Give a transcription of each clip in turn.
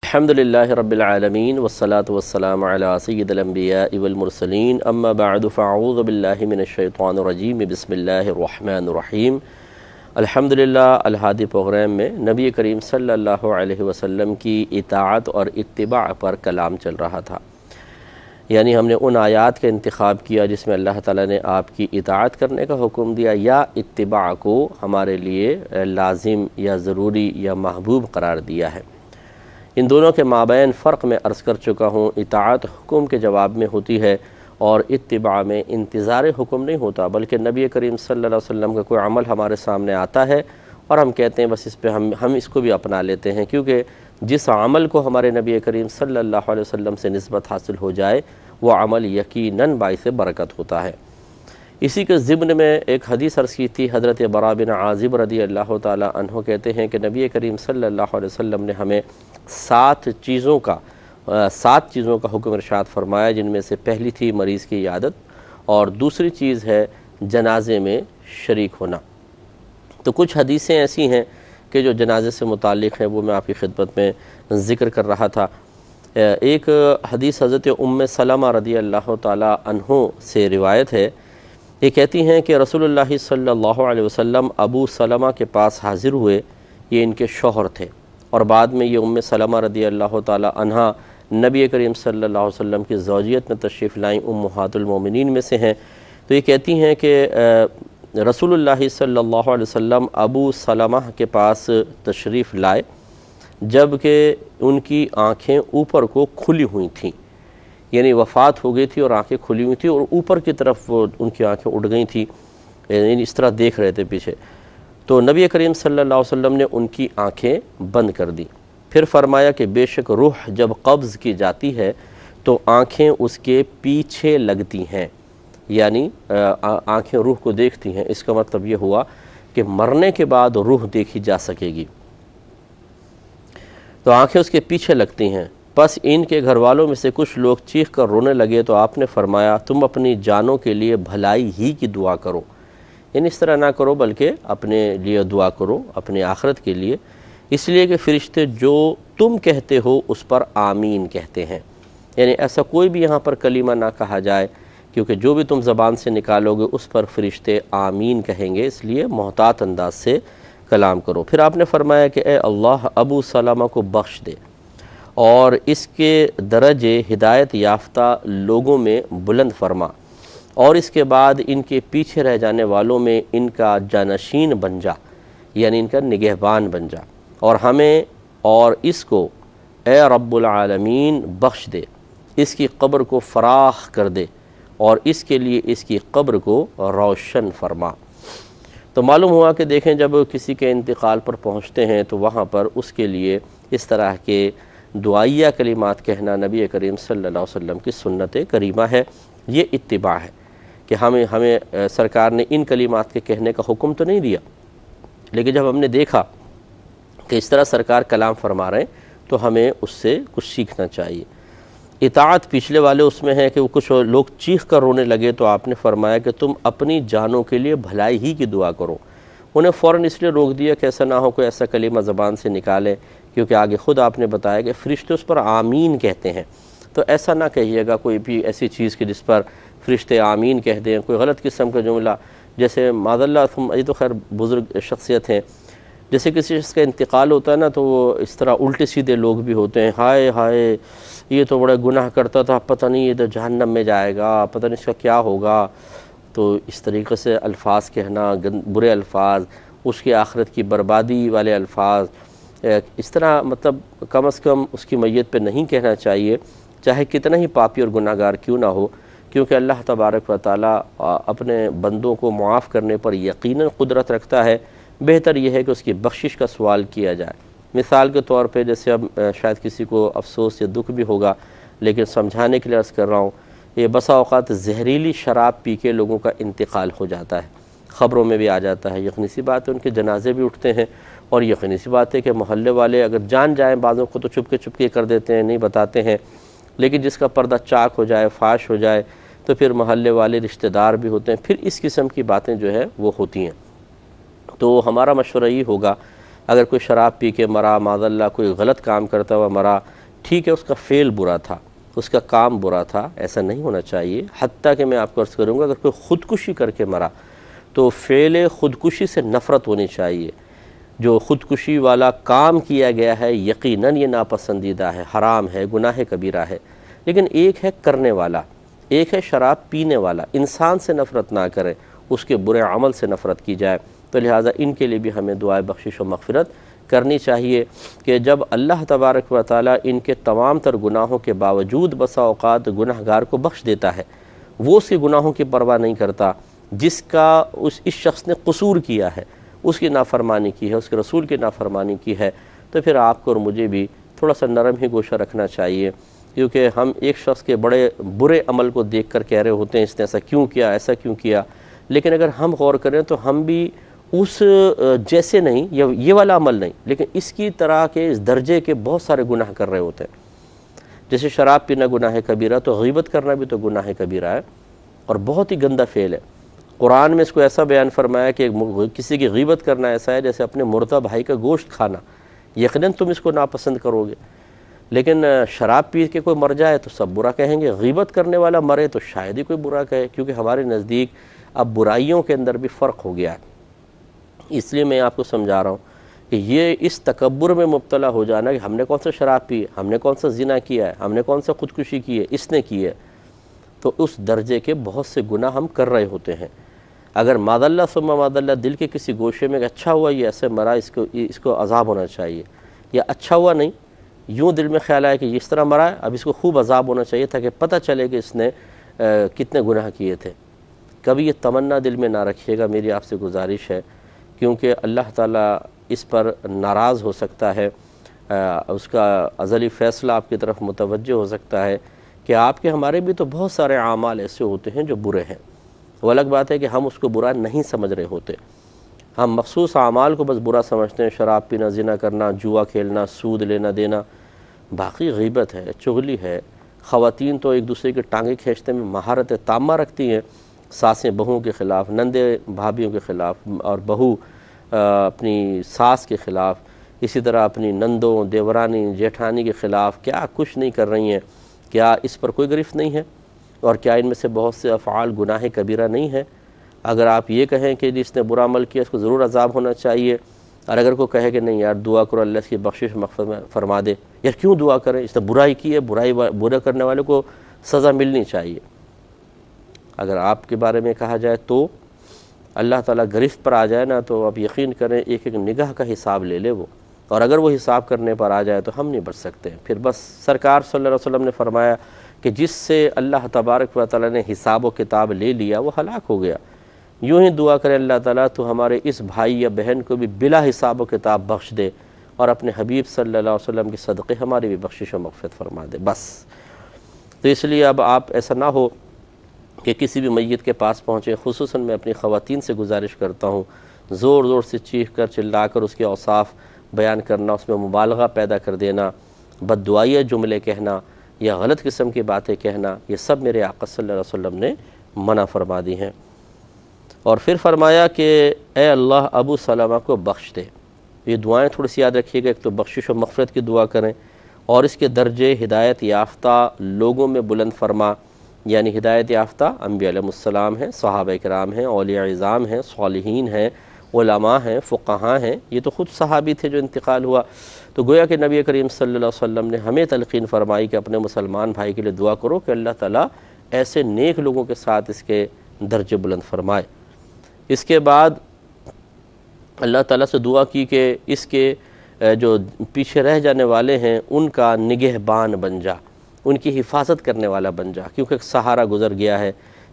الحمدللہ رب العالمین والصلاة والسلام علی سید الانبیاء والمرسلین اما بعد فاعوذ باللہ من الشیطان الرجیم بسم اللہ الرحمن الرحیم۔ الحمدللہ الہادی پروگرام میں نبی کریم صلی اللہ علیہ وسلم کی اطاعت اور اتباع پر کلام چل رہا تھا، یعنی ہم نے ان آیات کا انتخاب کیا جس میں اللہ تعالیٰ نے آپ کی اطاعت کرنے کا حکم دیا یا اتباع کو ہمارے لیے لازم یا ضروری یا محبوب قرار دیا ہے۔ ان دونوں کے مابین فرق میں عرض کر چکا ہوں۔ اطاعت حکم کے جواب میں ہوتی ہے اور اتباع میں انتظار حکم نہیں ہوتا، بلکہ نبی کریم صلی اللہ علیہ وسلم کا کوئی عمل ہمارے سامنے آتا ہے اور ہم کہتے ہیں بس اس پہ ہم اس کو بھی اپنا لیتے ہیں، کیونکہ جس عمل کو ہمارے نبی کریم صلی اللہ علیہ وسلم سے نسبت حاصل ہو جائے وہ عمل یقیناً باعث برکت ہوتا ہے۔ اسی کے ضمن میں ایک حدیث عرض کی تھی، حضرت براء بن عازب رضی اللہ تعالی عنہ کہتے ہیں کہ نبی کریم صلی اللہ علیہ وسلم نے ہمیں 7 چیزوں کا حکم ارشاد فرمایا، جن میں سے پہلی تھی مریض کی عیادت اور دوسری چیز ہے جنازے میں شریک ہونا۔ تو کچھ حدیثیں ایسی ہیں کہ جو جنازے سے متعلق ہیں، وہ میں آپ کی خدمت میں ذکر کر رہا تھا۔ ایک حدیث حضرت ام سلمہ رضی اللہ تعالی عنہ سے روایت ہے، یہ کہتی ہیں کہ رسول اللہ صلی اللہ علیہ وسلم ابو سلمہ کے پاس حاضر ہوئے، یہ ان کے شوہر تھے، اور بعد میں یہ ام سلمہ رضی اللہ تعالی عنہ نبی کریم صلی اللہ علیہ وسلم کی زوجیت میں تشریف لائیں، امہات المومنین میں سے ہیں۔ تو یہ کہتی ہیں کہ رسول اللہ صلی اللہ علیہ وسلم ابو سلمہ کے پاس تشریف لائے جبکہ ان کی آنکھیں اوپر کو کھلی ہوئی تھیں، یعنی وفات ہو گئی تھی اور آنکھیں کھلی ہوئی تھیں اور اوپر کی طرف ان کی آنکھیں اٹھ گئی تھیں، یعنی اس طرح دیکھ رہے تھے پیچھے۔ تو نبی کریم صلی اللہ علیہ وسلم نے ان کی آنکھیں بند کر دی، پھر فرمایا کہ بے شک روح جب قبض کی جاتی ہے تو آنکھیں اس کے پیچھے لگتی ہیں، یعنی آنکھیں روح کو دیکھتی ہیں۔ اس کا مطلب یہ ہوا کہ مرنے کے بعد روح دیکھی جا سکے گی، تو آنکھیں اس کے پیچھے لگتی ہیں۔ بس ان کے گھر والوں میں سے کچھ لوگ چیخ کر رونے لگے تو آپ نے فرمایا تم اپنی جانوں کے لیے بھلائی ہی کی دعا کرو، یعنی اس طرح نہ کرو بلکہ اپنے لیے دعا کرو، اپنے آخرت کے لیے، اس لیے کہ فرشتے جو تم کہتے ہو اس پر آمین کہتے ہیں، یعنی ایسا کوئی بھی یہاں پر کلمہ نہ کہا جائے، کیونکہ جو بھی تم زبان سے نکالو گے اس پر فرشتے آمین کہیں گے، اس لیے محتاط انداز سے کلام کرو۔ پھر آپ نے فرمایا کہ اے اللہ ابو سلمہ کو بخش دے اور اس کے درجے ہدایت یافتہ لوگوں میں بلند فرما، اور اس کے بعد ان کے پیچھے رہ جانے والوں میں ان کا جانشین بن جا، یعنی ان کا نگہبان بن جا، اور ہمیں اور اس کو اے رب العالمین بخش دے، اس کی قبر کو فراخ کر دے اور اس کے لیے اس کی قبر کو روشن فرما۔ تو معلوم ہوا کہ دیکھیں جب کسی کے انتقال پر پہنچتے ہیں تو وہاں پر اس کے لیے اس طرح کے دعائیہ کلمات کہنا نبی کریم صلی اللہ علیہ وسلم کی سنت کریمہ ہے، یہ اتباع ہے کہ ہمیں سرکار نے ان کلمات کے کہنے کا حکم تو نہیں دیا، لیکن جب ہم نے دیکھا کہ اس طرح سرکار کلام فرما رہے ہیں تو ہمیں اس سے کچھ سیکھنا چاہیے۔ اطاعت پچھلے والے اس میں ہے کہ وہ کچھ لوگ چیخ کر رونے لگے تو آپ نے فرمایا کہ تم اپنی جانوں کے لیے بھلائی ہی کی دعا کرو، انہیں فوراً اس لیے روک دیا کہ ایسا نہ ہو کوئی ایسا کلمہ زبان سے نکالے، کیونکہ آگے خود آپ نے بتایا کہ فرشتے اس پر آمین کہتے ہیں، تو ایسا نہ کہیے گا کوئی بھی ایسی چیز کی جس پر فرشتے آمین کہہ دیں، کوئی غلط قسم کا جملہ، جیسے معاذ اللہ، یہ تو خیر بزرگ شخصیت ہیں، جیسے کسی شخص کا انتقال ہوتا ہے نا تو وہ اس طرح الٹے سیدھے لوگ بھی ہوتے ہیں، ہائے ہائے یہ تو بڑا گناہ کرتا تھا، پتہ نہیں یہ تو جہنم میں جائے گا، پتہ نہیں اس کا کیا ہوگا، تو اس طریقے سے الفاظ کہنا، برے الفاظ، اس کی آخرت کی بربادی والے الفاظ، اس طرح مطلب کم از کم اس کی میت پہ نہیں کہنا چاہیے، چاہے کتنا ہی پاپی اور گناہ گار کیوں نہ ہو، کیونکہ اللہ تبارک و تعالیٰ اپنے بندوں کو معاف کرنے پر یقیناً قدرت رکھتا ہے۔ بہتر یہ ہے کہ اس کی بخشش کا سوال کیا جائے۔ مثال کے طور پہ جیسے اب شاید کسی کو افسوس یا دکھ بھی ہوگا، لیکن سمجھانے کے لیے عرض کر رہا ہوں، یہ بسا اوقات زہریلی شراب پی کے لوگوں کا انتقال ہو جاتا ہے، خبروں میں بھی آ جاتا ہے، یقینی سی بات ہے ان کے جنازے بھی اٹھتے ہیں، اور یقینی سی بات ہے کہ محلے والے اگر جان جائیں بعضوں کو تو چپ کے کر دیتے ہیں، نہیں بتاتے ہیں، لیکن جس کا پردہ چاک ہو جائے، فاش ہو جائے تو پھر محلے والے رشتہ دار بھی ہوتے ہیں، پھر اس قسم کی باتیں جو ہے وہ ہوتی ہیں۔ تو ہمارا مشورہ یہ ہوگا اگر کوئی شراب پی کے مرا، معاذ اللہ کوئی غلط کام کرتا ہوا مرا، ٹھیک ہے اس کا فعل برا تھا، اس کا کام برا تھا، ایسا نہیں ہونا چاہیے۔ حتیٰ کہ میں آپ کو عرض کروں گا اگر کوئی خودکشی کر کے مرا تو فعل خودکشی سے نفرت ہونی چاہیے۔ جو خودکشی والا کام کیا گیا ہے یقیناً یہ ناپسندیدہ ہے، حرام ہے، گناہ کبیرہ ہے، لیکن ایک ہے کرنے والا، ایک ہے شراب پینے والا۔ انسان سے نفرت نہ کریں، اس کے برے عمل سے نفرت کی جائے۔ تو لہٰذا ان کے لیے بھی ہمیں دعائے بخشش و مغفرت کرنی چاہیے کہ جب اللہ تبارک و تعالیٰ ان کے تمام تر گناہوں کے باوجود بسا اوقات گناہ گار کو بخش دیتا ہے، وہ اس کے گناہوں کی پرواہ نہیں کرتا، جس کا اس شخص نے قصور کیا ہے، اس کی نافرمانی کی ہے، اس کے رسول کی نافرمانی کی ہے، تو پھر آپ کو اور مجھے بھی تھوڑا سا نرم ہی گوشہ رکھنا چاہیے، کیونکہ ہم ایک شخص کے بڑے برے عمل کو دیکھ کر کہہ رہے ہوتے ہیں اس نے ایسا کیوں کیا، ایسا کیوں کیا، لیکن اگر ہم غور کریں تو ہم بھی اس جیسے نہیں، یہ والا عمل نہیں، لیکن اس کی طرح کے اس درجے کے بہت سارے گناہ کر رہے ہوتے ہیں۔ جیسے شراب پینا گناہ کبیرہ، تو غیبت کرنا بھی تو گناہ کبیرہ ہے اور بہت ہی گندہ فعل ہے۔ قرآن میں اس کو ایسا بیان فرمایا کہ کسی کی غیبت کرنا ایسا ہے جیسے اپنے مردہ بھائی کا گوشت کھانا، یقیناً تم اس کو ناپسند کرو گے، لیکن شراب پی کے کوئی مر جائے تو سب برا کہیں گے، غیبت کرنے والا مرے تو شاید ہی کوئی برا کہے، کیونکہ ہمارے نزدیک اب برائیوں کے اندر بھی فرق ہو گیا ہے۔ اس لیے میں آپ کو سمجھا رہا ہوں کہ یہ اس تکبر میں مبتلا ہو جانا کہ ہم نے کون سا شراب پی ہے، ہم نے کون سا زنا کیا ہے، ہم نے کون سا خودکشی کی ہے، اس نے کی ہے، تو اس درجے کے بہت سے گناہ ہم کر رہے ہوتے ہیں۔ اگر معاذ اللہ ثم معاذ اللہ دل کے کسی گوشے میں کہ اچھا ہوا یہ ایسے مرا، اس کو عذاب ہونا چاہیے، یا اچھا ہوا نہیں، یوں دل میں خیال آیا کہ اس طرح مرا ہے، اب اس کو خوب عذاب ہونا چاہیے تاکہ پتہ چلے کہ اس نے کتنے گناہ کیے تھے، کبھی یہ تمنا دل میں نہ رکھیے گا، میری آپ سے گزارش ہے، کیونکہ اللہ تعالیٰ اس پر ناراض ہو سکتا ہے، اس کا ازلی فیصلہ آپ کی طرف متوجہ ہو سکتا ہے کہ آپ کے ہمارے بھی تو بہت سارے اعمال ایسے ہوتے ہیں جو برے ہیں۔ وہ الگ بات ہے کہ ہم اس کو برا نہیں سمجھ رہے ہوتے، ہم مخصوص اعمال کو بس برا سمجھتے ہیں، شراب پینا، زنا کرنا، جوا کھیلنا، سود لینا دینا، باقی غیبت ہے، چغلی ہے۔ خواتین تو ایک دوسرے کی ٹانگیں کھینچنے میں مہارت تامہ رکھتی ہیں، ساسیں بہوؤں کے خلاف، نندے بھابھیوں کے خلاف، اور بہو اپنی ساس کے خلاف، اسی طرح اپنی نندوں، دیورانی، جیٹھانی کے خلاف کیا کچھ نہیں کر رہی ہیں۔ کیا اس پر کوئی گرفت نہیں ہے؟ اور کیا ان میں سے بہت سے افعال گناہ کبیرہ نہیں ہیں؟ اگر آپ یہ کہیں کہ جس نے برا عمل کیا اس کو ضرور عذاب ہونا چاہیے، اور اگر کوئی کہے کہ نہیں یار دعا کرو اللہ اس کی بخشش مغفرت فرما دے، یار کیوں دعا کریں، اس نے برائی کی ہے، برا کرنے والے کو سزا ملنی چاہیے۔ اگر آپ کے بارے میں کہا جائے تو اللہ تعالیٰ گرفت پر آ جائے نا تو آپ یقین کریں ایک ایک نگاہ کا حساب لے لے وہ، اور اگر وہ حساب کرنے پر آ جائے تو ہم نہیں بچ سکتے۔ پھر بس سرکار صلی اللہ علیہ وسلم نے فرمایا کہ جس سے اللہ تبارک و تعالیٰ نے حساب و کتاب لے لیا وہ ہلاک ہو گیا۔ یوں ہی دعا کرے اللہ تعالیٰ تو ہمارے اس بھائی یا بہن کو بھی بلا حساب و کتاب بخش دے، اور اپنے حبیب صلی اللہ علیہ وسلم کے صدقے ہماری بھی بخشش و مغفرت فرما دے بس۔ تو اس لیے اب آپ ایسا نہ ہو کہ کسی بھی میت کے پاس پہنچے، خصوصاً میں اپنی خواتین سے گزارش کرتا ہوں، زور زور سے چیخ کر چلا کر اس کے اوصاف بیان کرنا، اس میں مبالغہ پیدا کر دینا، بد دعائیہ جملے کہنا یا غلط قسم کی باتیں کہنا، یہ سب میرے آقا صلی اللہ علیہ وسلم نے منع فرما دی ہیں۔ اور پھر فرمایا کہ اے اللہ ابو سلمہ کو بخش دے۔ یہ دعائیں تھوڑی سی یاد رکھیے گا، ایک تو بخشش و مغفرت کی دعا کریں، اور اس کے درجے ہدایت یافتہ لوگوں میں بلند فرما، یعنی ہدایت یافتہ انبیاء علیہ السلام ہیں، صحابہ کرام ہیں، اولیاء عظام ہیں، صالحین ہیں، علماء ہیں، فقہاء ہیں، یہ تو خود صحابی تھے جو انتقال ہوا، تو گویا کہ نبی کریم صلی اللہ علیہ وسلم نے ہمیں تلقین فرمائی کہ اپنے مسلمان بھائی کے لیے دعا کرو کہ اللہ تعالیٰ ایسے نیک لوگوں کے ساتھ اس کے درجے بلند فرمائے۔ اس کے بعد اللہ تعالیٰ سے دعا کی کہ اس کے جو پیچھے رہ جانے والے ہیں ان کا نگہبان بن جا، ان کی حفاظت کرنے والا بن جا، کیونکہ ایک سہارا گزر گیا ہے،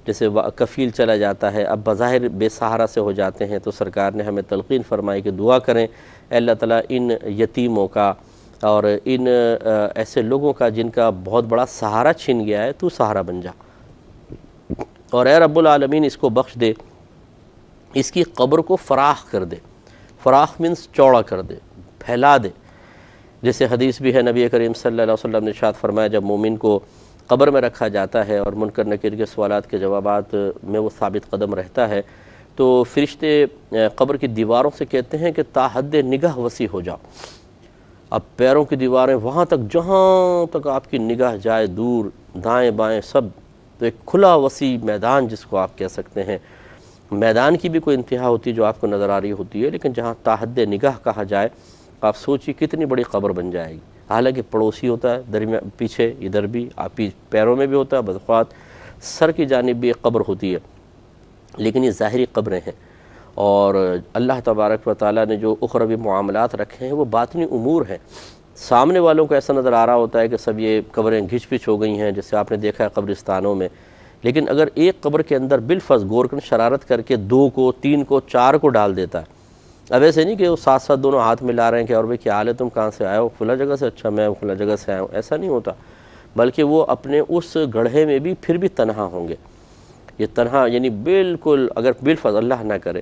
جیسے کفیل چلا جاتا ہے، اب بظاہر بے سہارا سے ہو جاتے ہیں، تو سرکار نے ہمیں تلقین فرمائی کہ دعا کریں اے اللہ تعالیٰ ان یتیموں کا اور ان ایسے لوگوں کا جن کا بہت بڑا سہارا چھن گیا ہے، تو سہارا بن جا، اور اے رب العالمین اس کو بخش دے، اس کی قبر کو فراخ کر دے، فراخ مینس چوڑا کر دے، پھیلا دے، جیسے حدیث بھی ہے نبی کریم صلی اللہ علیہ وسلم نے ارشاد فرمایا جب مومن کو قبر میں رکھا جاتا ہے اور منکر نکیر کے سوالات کے جوابات میں وہ ثابت قدم رہتا ہے تو فرشتے قبر کی دیواروں سے کہتے ہیں کہ تا حد نگاہ وسیع ہو جاؤ. اب پیروں کی دیواریں وہاں تک جہاں تک آپ کی نگاہ جائے، دور دائیں بائیں سب، تو ایک کھلا وسیع میدان جس کو آپ کہہ سکتے ہیں. میدان کی بھی کوئی انتہا ہوتی ہے جو آپ کو نظر آ رہی ہوتی ہے، لیکن جہاں تا حد نگاہ کہا جائے آپ سوچیے کتنی بڑی قبر بن جائے گی. حالانکہ پڑوسی ہوتا ہے درمیان پیچھے، ادھر بھی آپ پیروں میں بھی ہوتا ہے، بعض اوقات سر کی جانب بھی ایک قبر ہوتی ہے، لیکن یہ ظاہری قبریں ہیں. اور اللہ تبارک و تعالیٰ نے جو اخروی معاملات رکھے ہیں وہ باطنی امور ہیں. سامنے والوں کو ایسا نظر آ رہا ہوتا ہے کہ سب یہ قبریں گھچ پچ ہو گئی ہیں جیسے آپ نے دیکھا ہے قبرستانوں میں، لیکن اگر ایک قبر کے اندر بالفرض گورکن شرارت کر کے 2 کو 3 کو 4 کو ڈال دیتا ہے. اب ایسے نہیں کہ وہ ساتھ ساتھ دونوں ہاتھ ملا رہے ہیں کہ اور بھئی کیا حال ہے، تم کہاں سے آئے ہو؟ فلاں جگہ سے. اچھا میں فلاں جگہ سے آیا ہوں. ایسا نہیں ہوتا، بلکہ وہ اپنے اس گڑھے میں بھی پھر بھی تنہا ہوں گے. یہ تنہا یعنی بالکل، اگر بالفرض اللہ نہ کرے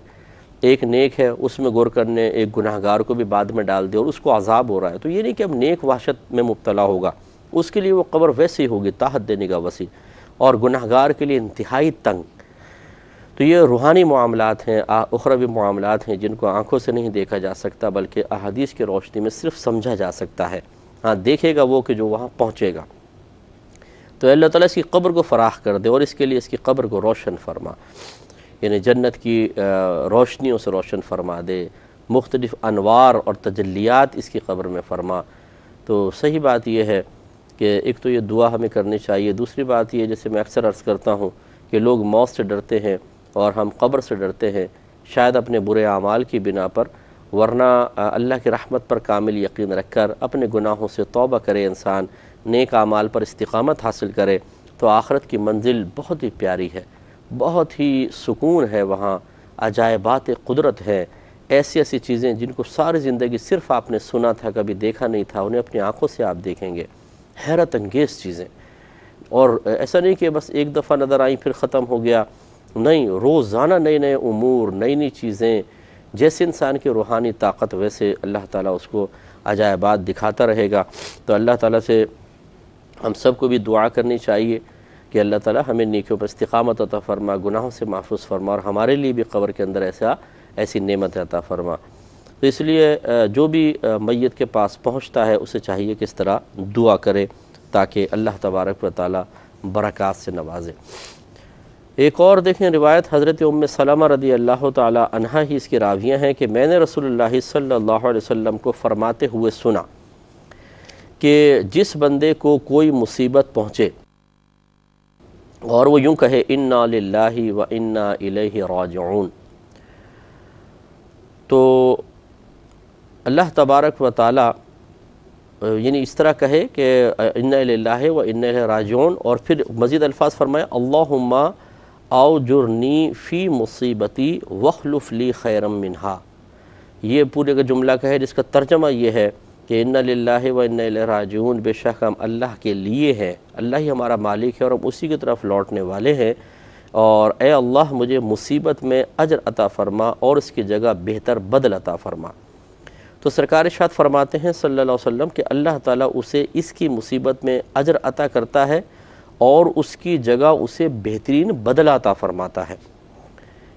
ایک نیک ہے اس میں گورکن نے ایک گناہگار کو بھی بعد میں ڈال دیا اور اس کو عذاب ہو رہا ہے، تو یہ نہیں کہ اب نیک وحشت میں مبتلا ہوگا، اس کے لیے وہ قبر ویسی ہوگی تا حد نگاہ وسیع، اور گناہگار کے لیے انتہائی تنگ. تو یہ روحانی معاملات ہیں، اخروی معاملات ہیں جن کو آنکھوں سے نہیں دیکھا جا سکتا بلکہ احادیث کی روشنی میں صرف سمجھا جا سکتا ہے. ہاں دیکھے گا وہ کہ جو وہاں پہنچے گا. تو اللہ تعالیٰ اس کی قبر کو فراخ کر دے اور اس کے لیے اس کی قبر کو روشن فرما، یعنی جنت کی روشنیوں سے روشن فرما دے، مختلف انوار اور تجلیات اس کی قبر میں فرما. تو صحیح بات یہ ہے کہ ایک تو یہ دعا ہمیں کرنی چاہیے. دوسری بات یہ جیسے میں اکثر عرض کرتا ہوں کہ لوگ موت سے ڈرتے ہیں اور ہم قبر سے ڈرتے ہیں، شاید اپنے برے اعمال کی بنا پر، ورنہ اللہ کی رحمت پر کامل یقین رکھ کر اپنے گناہوں سے توبہ کرے، انسان نیک اعمال پر استقامت حاصل کرے تو آخرت کی منزل بہت ہی پیاری ہے، بہت ہی سکون ہے. وہاں عجائبات قدرت ہے، ایسی ایسی چیزیں جن کو ساری زندگی صرف آپ نے سنا تھا، کبھی دیکھا نہیں تھا، انہیں اپنی آنکھوں سے آپ دیکھیں گے. حیرت انگیز چیزیں. اور ایسا نہیں کہ بس ایک دفعہ نظر آئیں پھر ختم ہو گیا، نہیں، روزانہ نئے نئے امور، نئی نئی چیزیں. جیسے انسان کی روحانی طاقت ویسے اللہ تعالیٰ اس کو عجائبات دکھاتا رہے گا. تو اللہ تعالیٰ سے ہم سب کو بھی دعا کرنی چاہیے کہ اللہ تعالیٰ ہمیں نیکیوں پر استقامت عطا فرما، گناہوں سے محفوظ فرما، اور ہمارے لیے بھی قبر کے اندر ایسی نعمت عطا فرما. تو اس لیے جو بھی میت کے پاس پہنچتا ہے اسے چاہیے کہ اس طرح دعا کرے تاکہ اللہ تبارک و تعالیٰ برکات سے نوازے. ایک اور دیکھیں روایت حضرت ام سلمہ رضی اللہ تعالی عنہا ہی اس کی راویہ ہیں کہ میں نے رسول اللہ صلی اللہ علیہ وسلم کو فرماتے ہوئے سنا کہ جس بندے کو کوئی مصیبت پہنچے اور وہ یوں کہے انا للہ و انا الیہ راجعون، تو اللہ تبارک و تعالی یعنی اس طرح کہے کہ انا للہ و انا الیہ راجعون، اور پھر مزید الفاظ فرمائے اللہم اوجرنی فی مصیبتی واخلف لی خیرا منہا. یہ پورے کا جملہ کہے جس کا ترجمہ یہ ہے کہ انا للہ و انا الیہ راجعون، بے شک ہم اللہ کے لیے ہیں، اللہ ہی ہمارا مالک ہے اور ہم اسی کی طرف لوٹنے والے ہیں، اور اے اللہ مجھے مصیبت میں اجر عطا فرما اور اس کی جگہ بہتر بدل عطا فرما. تو سرکار ارشاد فرماتے ہیں صلی اللہ علیہ وسلم کہ اللہ تعالیٰ اسے اس کی مصیبت میں اجر عطا کرتا ہے اور اس کی جگہ اسے بہترین بدل عطا فرماتا ہے.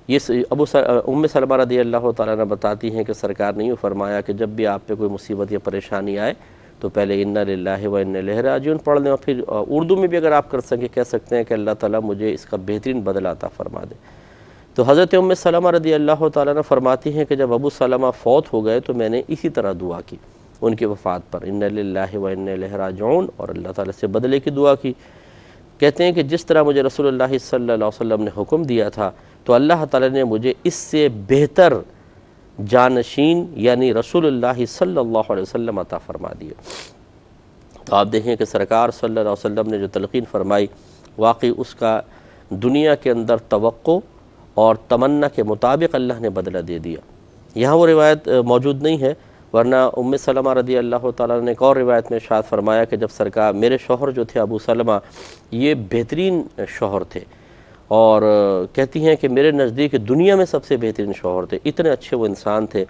یہ ام سلمہ رضی اللہ تعالیٰ عنہ بتاتی ہیں کہ سرکار نے یوں فرمایا کہ جب بھی آپ پہ کوئی مصیبت یا پریشانی آئے تو پہلے انا للہ و انا الیہ راجعون پڑھ لیں، اور پھر اردو میں بھی اگر آپ کر سکیں کہہ سکتے ہیں کہ اللہ تعالیٰ مجھے اس کا بہترین بدل عطا فرما دے. تو حضرت ام سلمہ رضی اللہ تعالیٰ عنہ فرماتی ہیں کہ جب ابو سلمہ فوت ہو گئے تو میں نے اسی طرح دعا کی ان کی وفات پر، انا للہ و انا الیہ راجعون، اور اللہ تعالیٰ سے بدلے کی دعا کی. کہتے ہیں کہ جس طرح مجھے رسول اللہ صلی اللہ علیہ وسلم نے حکم دیا تھا تو اللہ تعالیٰ نے مجھے اس سے بہتر جانشین یعنی رسول اللہ صلی اللہ علیہ وسلم عطا فرما دیے. تو آپ دیکھیں کہ سرکار صلی اللہ علیہ وسلم نے جو تلقین فرمائی واقعی اس کا دنیا کے اندر توقع اور تمنا کے مطابق اللہ نے بدلہ دے دیا. یہاں وہ روایت موجود نہیں ہے، ورنہ ام سلمہ رضی اللہ تعالیٰ نے ایک اور روایت میں ارشاد فرمایا کہ جب سرکار میرے شوہر جو تھے ابو سلمہ یہ بہترین شوہر تھے، اور کہتی ہیں کہ میرے نزدیک دنیا میں سب سے بہترین شوہر تھے، اتنے اچھے وہ انسان تھے.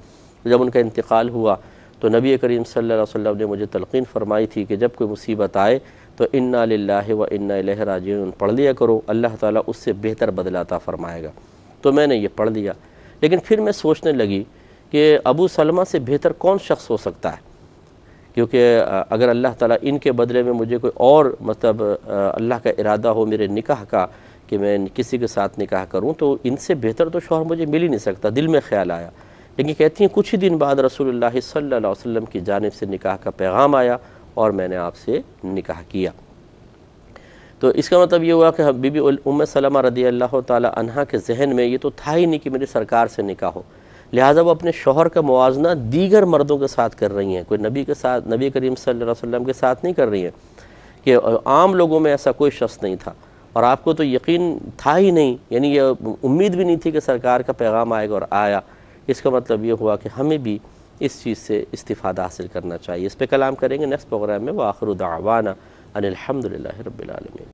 جب ان کا انتقال ہوا تو نبی کریم صلی اللہ علیہ وسلم نے مجھے تلقین فرمائی تھی کہ جب کوئی مصیبت آئے تو انا للہ و انا الیہ راجعون پڑھ لیا کرو، اللہ تعالیٰ اس سے بہتر بدلہ عطا فرمائے گا. تو میں نے یہ پڑھ لیا۔ لیکن پھر میں سوچنے لگی کہ ابو سلمہ سے بہتر کون شخص ہو سکتا ہے، کیونکہ اگر اللہ تعالیٰ ان کے بدلے میں مجھے کوئی اور مطلب اللہ کا ارادہ ہو میرے نکاح کا کہ میں کسی کے ساتھ نکاح کروں، تو ان سے بہتر تو شوہر مجھے مل ہی نہیں سکتا۔ دل میں خیال آیا، لیکن کہتی ہیں کچھ ہی دن بعد رسول اللہ صلی اللہ علیہ وسلم کی جانب سے نکاح کا پیغام آیا اور میں نے آپ سے نکاح کیا۔ تو اس کا مطلب یہ ہوا کہ بی بی ام سلمہ رضی اللہ تعالی عنہا کے ذہن میں یہ تو تھا ہی نہیں کہ میری سرکار سے نکاح ہو، لہٰذا وہ اپنے شوہر کا موازنہ دیگر مردوں کے ساتھ کر رہی ہیں، کوئی نبی کے ساتھ، نبی کریم صلی اللہ علیہ وسلم کے ساتھ نہیں کر رہی ہیں، کہ عام لوگوں میں ایسا کوئی شخص نہیں تھا، اور آپ کو تو یقین تھا ہی نہیں، یعنی یہ امید بھی نہیں تھی کہ سرکار کا پیغام آئے گا، اور آیا۔ اس کا مطلب یہ ہوا کہ ہمیں بھی اس چیز سے استفادہ حاصل کرنا چاہیے۔ اس پہ کلام کریں گے نیکسٹ پروگرام میں۔ وآخر دعوانا ان الحمد للہ رب العالمین۔